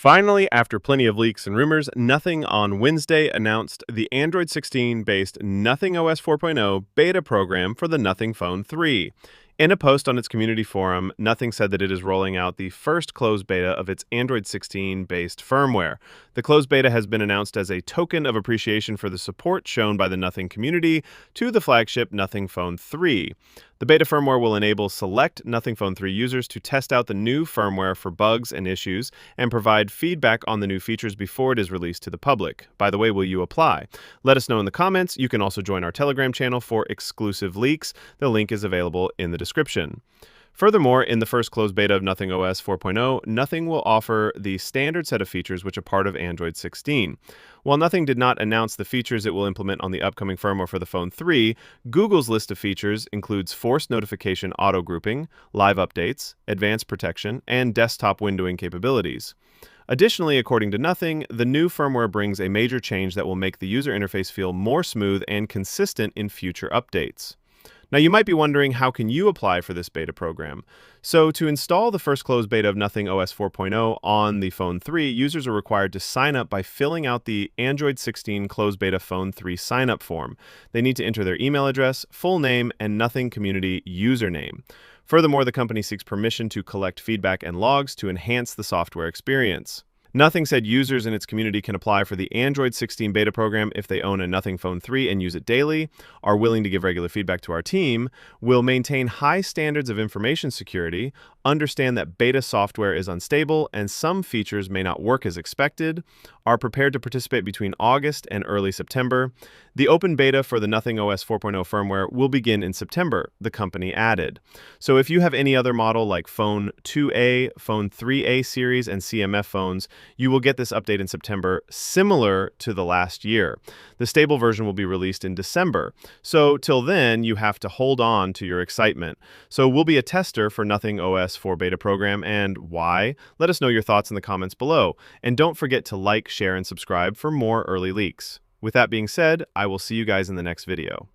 Finally, after plenty of leaks and rumors, Nothing on Wednesday announced the Android 16-based Nothing OS 4.0 beta program for the Nothing Phone 3. In a post on its community forum, Nothing said that it is rolling out the first closed beta of its Android 16-based firmware. The closed beta has been announced as a token of appreciation for the support shown by the Nothing community to the flagship Nothing Phone 3. The beta firmware will enable select Nothing Phone 3 users to test out the new firmware for bugs and issues and provide feedback on the new features before it is released to the public. By the way, will you apply? Let us know in the comments. You can also join our Telegram channel for exclusive leaks. The link is available in the description. Furthermore, in the first closed beta of Nothing OS 4.0, Nothing will offer the standard set of features which are part of Android 16. While Nothing did not announce the features it will implement on the upcoming firmware for the Phone 3, Google's list of features includes forced notification auto-grouping, live updates, advanced protection, and desktop windowing capabilities. Additionally, according to Nothing, the new firmware brings a major change that will make the user interface feel more smooth and consistent in future updates. Now, you might be wondering, how can you apply for this beta program? So, to install the first closed beta of Nothing OS 4.0 on the Phone 3, users are required to sign up by filling out the Android 16 closed beta Phone 3 sign-up form. They need to enter their email address, full name, and Nothing community username. Furthermore, the company seeks permission to collect feedback and logs to enhance the software experience. Nothing said users in its community can apply for the Android 16 beta program if they own a Nothing Phone 3 and use it daily, are willing to give regular feedback to our team, will maintain high standards of information security, understand that beta software is unstable and some features may not work as expected, are prepared to participate between August and early September. The open beta for the Nothing OS 4.0 firmware will begin in September, the company added. So if you have any other model like Phone 2A, Phone 3A series, and CMF phones, you will get this update in September, similar to the last year. The stable version will be released in December. So till then, you have to hold on to your excitement. So we'll be a tester for Nothing OS 4 beta program, and why? Let us know your thoughts in the comments below. And don't forget to like, share, and subscribe for more early leaks. With that being said, I will see you guys in the next video.